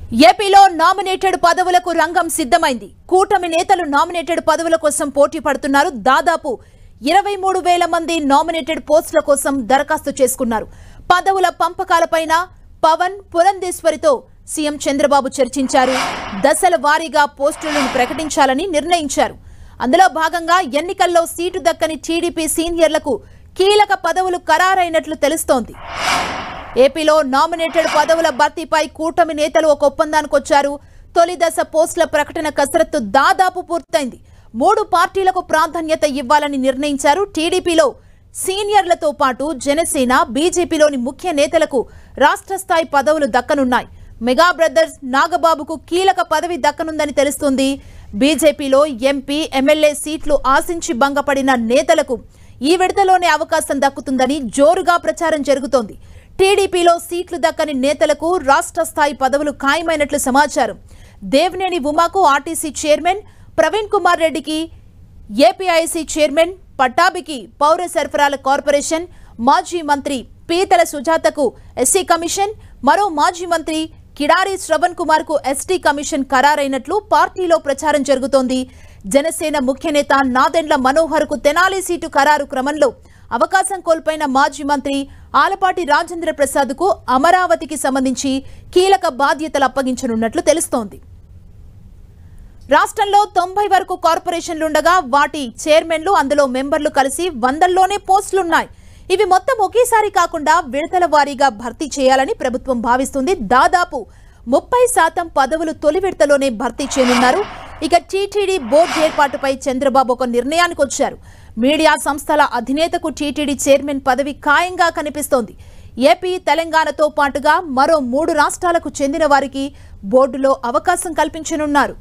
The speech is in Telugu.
ఏపీలో నామినేటెడ్ పదవులకు రంగం సిద్ధమైంది. కూటమి నేతలు నామినేటెడ్ పదవుల కోసం పోటీ పడుతున్నారు. దాదాపు 23,000 మంది నామినేటెడ్ పోస్టుల కోసం దరఖాస్తు చేసుకున్నారు. పదవుల పంపకాలపైన పవన్ పురంధేశ్వరితో సీఎం చంద్రబాబు చర్చించారు. దశల వారీగా పోస్టులను ప్రకటించాలని నిర్ణయించారు. అందులో భాగంగా ఎన్నికల్లో సీటు దక్కని టీడీపీ సీనియర్లకు కీలక పదవులు ఖరారైనట్లు తెలుస్తోంది. ఏపీలో నామినేటెడ్ పదవుల భర్తీపై కూటమి నేతలు ఒక ఒప్పందానికి వచ్చారు. తొలి దశ పోస్టుల ప్రకటన కసరత్తు దాదాపు పూర్తయింది. 3 పార్టీలకు ప్రాధాన్యత ఇవ్వాలని నిర్ణయించారు. టీడీపీలో సీనియర్లతో పాటు జనసేన, బీజేపీలోని ముఖ్య నేతలకు రాష్ట్ర స్థాయి పదవులు దక్కనున్నాయి. మెగా బ్రదర్స్ నాగబాబుకు కీలక పదవి దక్కనుందని తెలుస్తుంది. బీజేపీలో ఎంపీ, ఎమ్మెల్యే సీట్లు ఆశించి భంగపడిన నేతలకు ఈ విడతలోనే అవకాశం దక్కుతుందని జోరుగా ప్రచారం జరుగుతోంది. టీడీపీలో సీట్లు దక్కని నేతలకు రాష్ట్ర స్థాయి పదవులు ఖాయమైనట్లు సమాచారం. దేవినేని ఉమాకు ఆర్టీసీ చైర్మన్, ప్రవీణ్ కుమార్ రెడ్డికి ఏపీఐసీ చైర్మన్, పట్టాభికి పౌర సరఫరాల కార్పొరేషన్, మాజీ మంత్రి పీతల సుజాతకు ఎస్సీ కమిషన్, మరో మాజీ మంత్రి కిడారి శ్రవణ్ కుమార్ కు ఎస్టీ కమిషన్ ఖరారైనట్లు పార్టీలో ప్రచారం జరుగుతోంది. జనసేన ముఖ్య నేత నాదెండ్ల మనోహర్ కు తెనాలి సీటు ఖరారు క్రమంలో అవకాశం కోల్పోయిన మాజీ మంత్రి ఆలపాటి రాజేంద్ర ప్రసాద్ కు అమరావతికి సంబంధించి కీలక బాధ్యతలు అప్పగించనున్నట్లు తెలుస్తోంది. రాష్ట్రంలో 90 వరకు కార్పొరేషన్లుండగా వాటి చైర్మన్లు, అందులో మెంబర్లు కలిసి 100లోనే పోస్టులున్నాయి. ఇవి మొత్తం ఒకేసారి కాకుండా విడతల వారీగా భర్తీ చేయాలని ప్రభుత్వం భావిస్తుంది. దాదాపు 30% పదవులు తొలి విడతలోనే భర్తీ చేయనున్నారు. ఇక టీటీడీ బోర్డు ఏర్పాటుపై చంద్రబాబు ఒక నిర్ణయానికి వచ్చారు. మీడియా సంస్థల అధినేతకు టీటీడీ చైర్మన్ పదవి ఖాయంగా కనిపిస్తోంది. ఏపీ, తెలంగాణతో పాటుగా మరో 3 రాష్ట్రాలకు చెందిన వారికి బోర్డులో అవకాశం కల్పించనున్నారు.